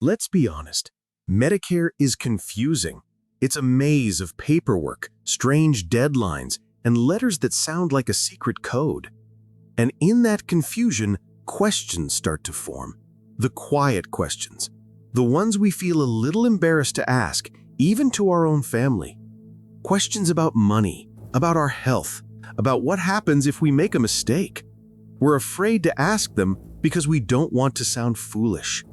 Let's be honest, Medicare is confusing. It's a maze of paperwork, strange deadlines, and letters that sound like a secret code. And in that confusion, questions start to form. The quiet questions. The ones we feel a little embarrassed to ask, even to our own family. Questions about money, about our health, about what happens if we make a mistake. We're afraid to ask them because we don't want to sound foolish.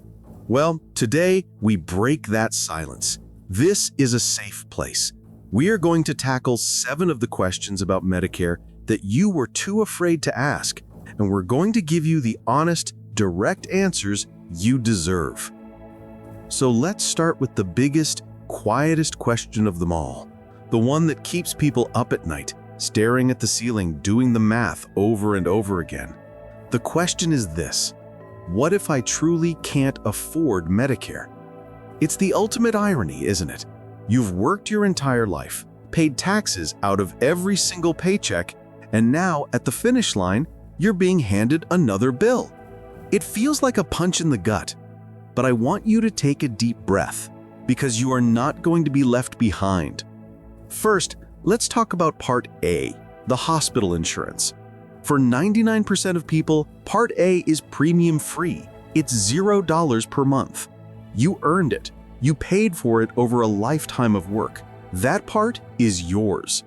Well, today we break that silence. This is a safe place. We are going to tackle 7 of the questions about Medicare that you were too afraid to ask, and we're going to give you the honest, direct answers you deserve. So let's start with the biggest, quietest question of them all. The one that keeps people up at night, staring at the ceiling, doing the math over and over again. The question is this: what if I truly can't afford Medicare? It's the ultimate irony, isn't it? You've worked your entire life, paid taxes out of every single paycheck, and now at the finish line, you're being handed another bill. It feels like a punch in the gut, but I want you to take a deep breath because you are not going to be left behind. First, let's talk about Part A, the hospital insurance. For 99% of people, Part A is premium-free. It's $0 per month. You earned it. You paid for it over a lifetime of work. That part is yours.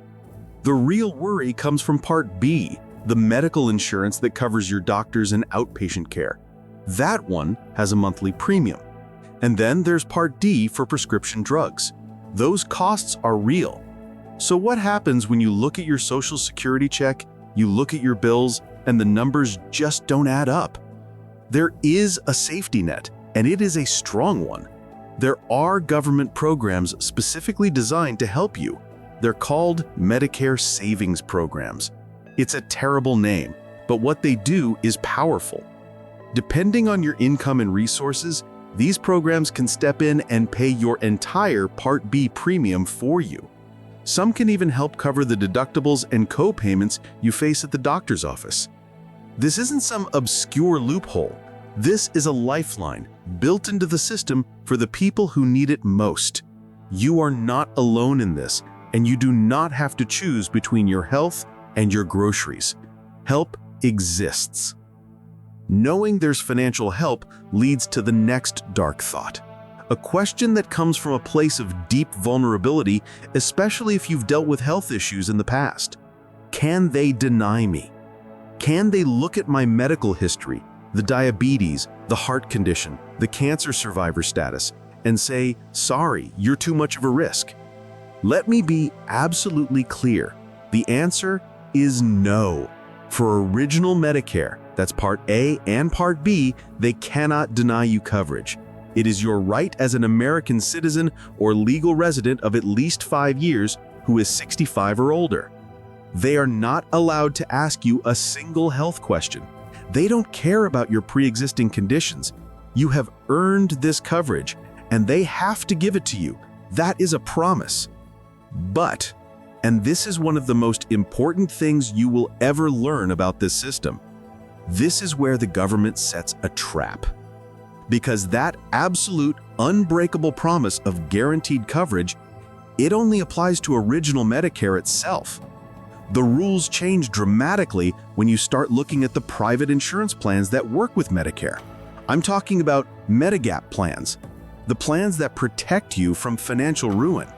The real worry comes from Part B, the medical insurance that covers your doctors and outpatient care. That one has a monthly premium. And then there's Part D for prescription drugs. Those costs are real. So what happens when you look at your Social Security check, you look at your bills, and the numbers just don't add up? There is a safety net, and it is a strong one. There are government programs specifically designed to help you. They're called Medicare Savings Programs. It's a terrible name, but what they do is powerful. Depending on your income and resources, these programs can step in and pay your entire Part B premium for you. Some can even help cover the deductibles and co-payments you face at the doctor's office. This isn't some obscure loophole. This is a lifeline built into the system for the people who need it most. You are not alone in this, and you do not have to choose between your health and your groceries. Help exists. Knowing there's financial help leads to the next dark thought. A question that comes from a place of deep vulnerability, especially if you've dealt with health issues in the past. Can they deny me? Can they look at my medical history, the diabetes, the heart condition, the cancer survivor status, and say, sorry, you're too much of a risk? Let me be absolutely clear. The answer is no. For original Medicare, that's Part A and Part B, they cannot deny you coverage. It is your right as an American citizen or legal resident of at least 5 years who is 65 or older. They are not allowed to ask you a single health question. They don't care about your pre-existing conditions. You have earned this coverage, and they have to give it to you. That is a promise. But, and this is one of the most important things you will ever learn about this system, this is where the government sets a trap. Because that absolute, unbreakable promise of guaranteed coverage, it only applies to original Medicare itself. The rules change dramatically when you start looking at the private insurance plans that work with Medicare. I'm talking about Medigap plans, the plans that protect you from financial ruin.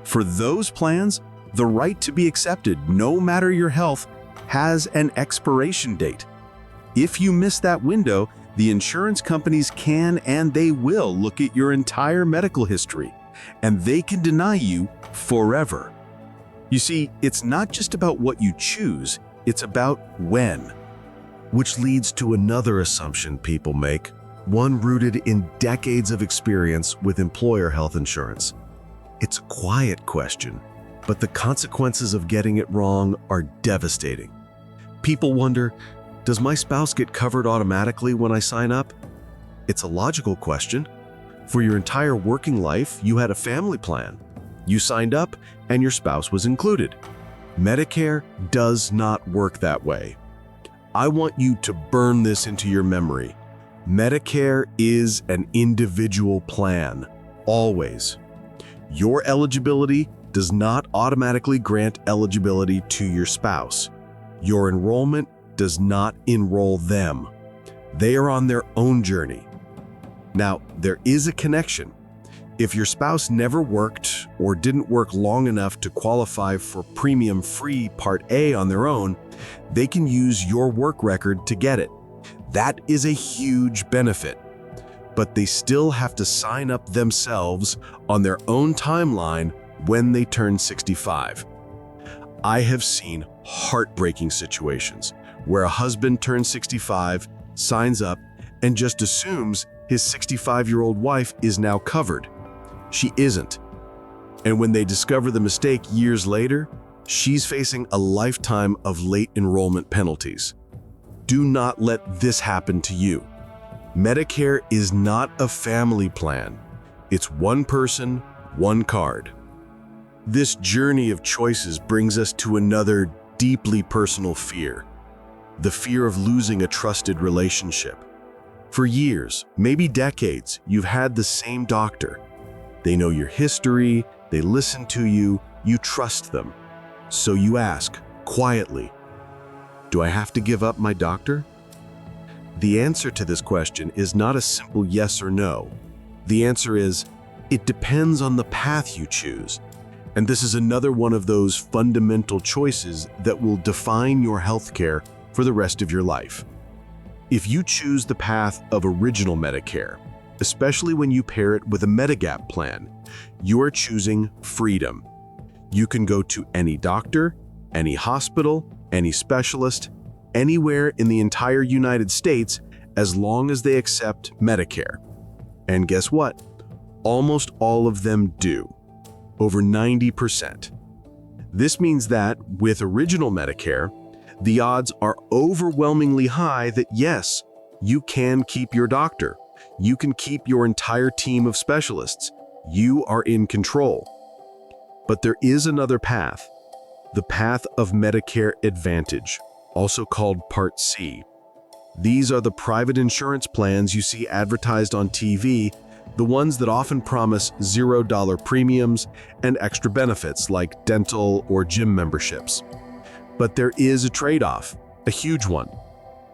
For those plans, the right to be accepted, no matter your health, has an expiration date. If you miss that window, the insurance companies can and they will look at your entire medical history, and they can deny you forever. You see, it's not just about what you choose, it's about when. Which leads to another assumption people make, one rooted in decades of experience with employer health insurance. It's a quiet question, but the consequences of getting it wrong are devastating. People wonder, does my spouse get covered automatically when I sign up? It's a logical question. For your entire working life, you had a family plan. You signed up, and your spouse was included. Medicare does not work that way. I want you to burn this into your memory. Medicare is an individual plan, always. Your eligibility does not automatically grant eligibility to your spouse. Your enrollment does not enroll them. They are on their own journey. Now, there is a connection. If your spouse never worked or didn't work long enough to qualify for premium-free Part A on their own, they can use your work record to get it. That is a huge benefit. But they still have to sign up themselves on their own timeline when they turn 65. I have seen heartbreaking situations where a husband turns 65, signs up, and just assumes his 65-year-old wife is now covered. She isn't. And when they discover the mistake years later, she's facing a lifetime of late enrollment penalties. Do not let this happen to you. Medicare is not a family plan. It's one person, one card. This journey of choices brings us to another deeply personal fear, the fear of losing a trusted relationship. For years, maybe decades, you've had the same doctor. They know your history, they listen to you, you trust them. So you ask, quietly, do I have to give up my doctor? The answer to this question is not a simple yes or no. The answer is, it depends on the path you choose. And this is another one of those fundamental choices that will define your healthcare for the rest of your life. If you choose the path of original Medicare, especially when you pair it with a Medigap plan, you are choosing freedom. You can go to any doctor, any hospital, any specialist, anywhere in the entire United States as long as they accept Medicare. And guess what? Almost all of them do. Over 90%. This means that, with original Medicare, the odds are overwhelmingly high that yes, you can keep your doctor. You can keep your entire team of specialists. You are in control. But there is another path, the path of Medicare Advantage, also called Part C. These are the private insurance plans you see advertised on TV, the ones that often promise $0 premiums and extra benefits like dental or gym memberships. But there is a trade-off, a huge one.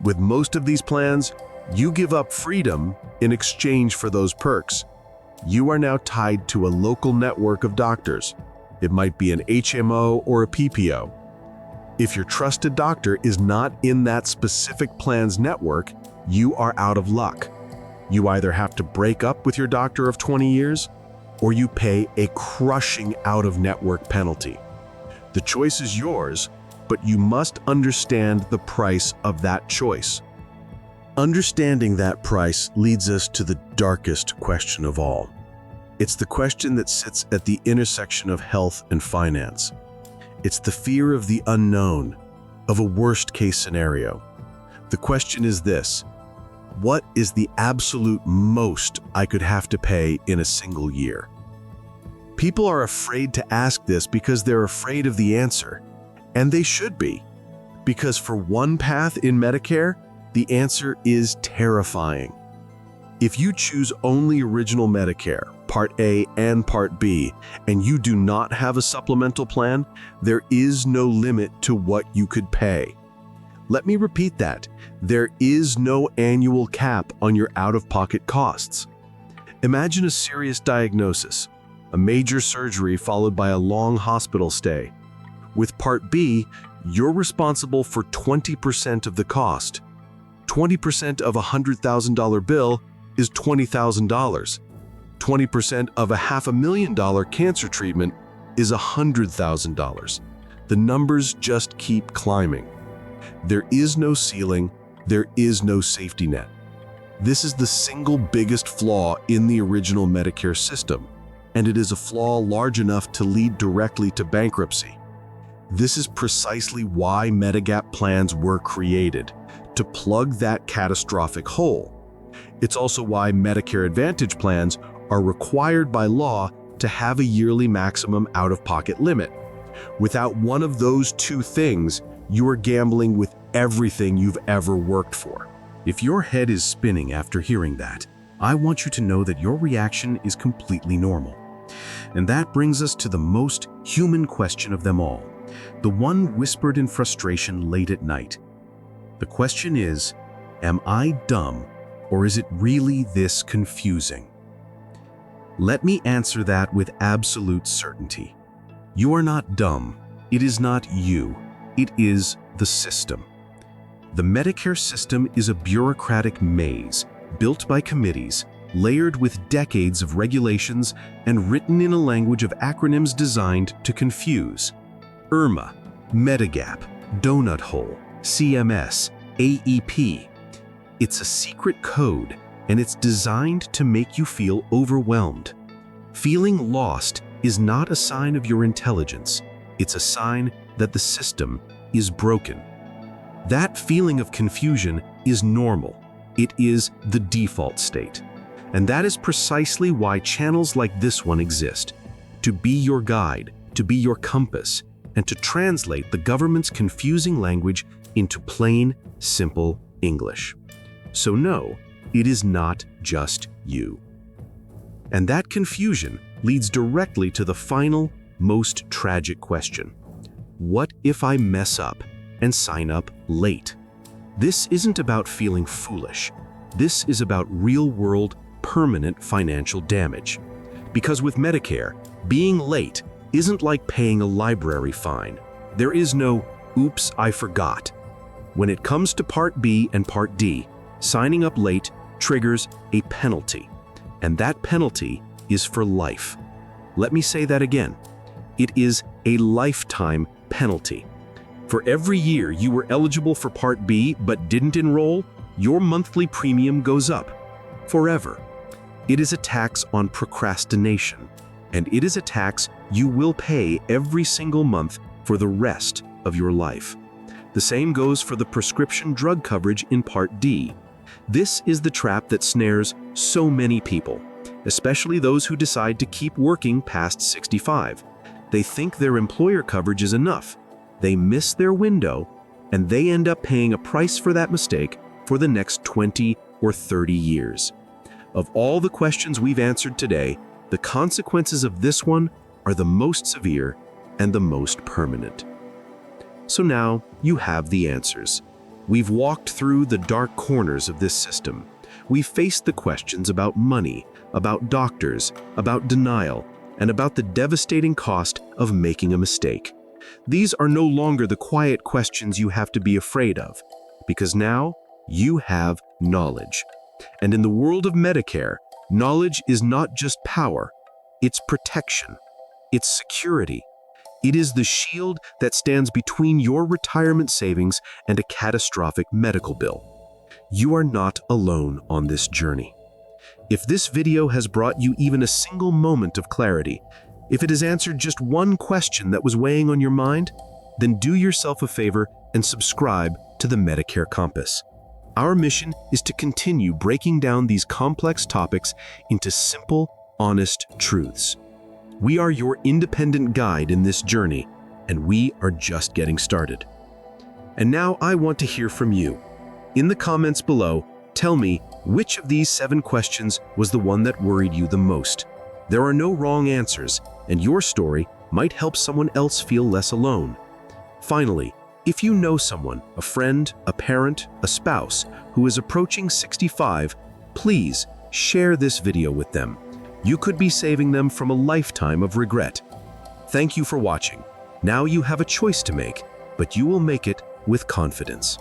With most of these plans, you give up freedom in exchange for those perks. You are now tied to a local network of doctors. It might be an HMO or a PPO. If your trusted doctor is not in that specific plan's network, you are out of luck. You either have to break up with your doctor of 20 years, or you pay a crushing out-of-network penalty. The choice is yours, but you must understand the price of that choice. Understanding that price leads us to the darkest question of all. It's the question that sits at the intersection of health and finance. It's the fear of the unknown, of a worst-case scenario. The question is this: what is the absolute most I could have to pay in a single year? People are afraid to ask this because they're afraid of the answer. And they should be. Because for one path in Medicare, the answer is terrifying. If you choose only original Medicare, Part A and Part B, and you do not have a supplemental plan, there is no limit to what you could pay. Let me repeat that. There is no annual cap on your out-of-pocket costs. Imagine a serious diagnosis, a major surgery followed by a long hospital stay. With Part B, you're responsible for 20% of the cost. 20% of a $100,000 bill is $20,000. 20% of a $500,000 cancer treatment is $100,000. The numbers just keep climbing. There is no ceiling, there is no safety net. This is the single biggest flaw in the original Medicare system, and it is a flaw large enough to lead directly to bankruptcy. This is precisely why Medigap plans were created, to plug that catastrophic hole. It's also why Medicare Advantage plans are required by law to have a yearly maximum out-of-pocket limit. Without one of those two things, you are gambling with everything you've ever worked for. If your head is spinning after hearing that, I want you to know that your reaction is completely normal. And that brings us to the most human question of them all, the one whispered in frustration late at night. The question is, am I dumb, or is it really this confusing? Let me answer that with absolute certainty. You are not dumb. It is not you. It is the system. The Medicare system is a bureaucratic maze built by committees, layered with decades of regulations and written in a language of acronyms designed to confuse. IRMA, Medigap, Donut Hole, CMS, AEP. It's a secret code, and it's designed to make you feel overwhelmed. Feeling lost is not a sign of your intelligence. It's a sign that the system is broken. That feeling of confusion is normal. It is the default state. And that is precisely why channels like this one exist, to be your guide, to be your compass, and to translate the government's confusing language into plain, simple English. So no, it is not just you. And that confusion leads directly to the final, most tragic question. What if I mess up and sign up late? This isn't about feeling foolish. This is about real-world, permanent financial damage. Because with Medicare, being late isn't like paying a library fine. There is no, oops, I forgot. When it comes to Part B and Part D, signing up late triggers a penalty. And that penalty is for life. Let me say that again. It is a lifetime penalty. For every year you were eligible for Part B but didn't enroll, your monthly premium goes up. Forever. It is a tax on procrastination, and it is a tax you will pay every single month for the rest of your life. The same goes for the prescription drug coverage in Part D. This is the trap that snares so many people, especially those who decide to keep working past 65. They think their employer coverage is enough. They miss their window, and they end up paying a price for that mistake for the next 20 or 30 years. Of all the questions we've answered today, the consequences of this one are the most severe and the most permanent. So now you have the answers. We've walked through the dark corners of this system. We've faced the questions about money, about doctors, about denial, and about the devastating cost of making a mistake. These are no longer the quiet questions you have to be afraid of, because now you have knowledge. And in the world of Medicare, knowledge is not just power, it's protection, it's security. It is the shield that stands between your retirement savings and a catastrophic medical bill. You are not alone on this journey. If this video has brought you even a single moment of clarity, if it has answered just one question that was weighing on your mind, then do yourself a favor and subscribe to the Medicare Compass. Our mission is to continue breaking down these complex topics into simple, honest truths. We are your independent guide in this journey, and we are just getting started. And now I want to hear from you. In the comments below, tell me which of these 7 questions was the one that worried you the most. There are no wrong answers, and your story might help someone else feel less alone. Finally, if you know someone, a friend, a parent, a spouse, who is approaching 65, please share this video with them. You could be saving them from a lifetime of regret. Thank you for watching. Now you have a choice to make, but you will make it with confidence.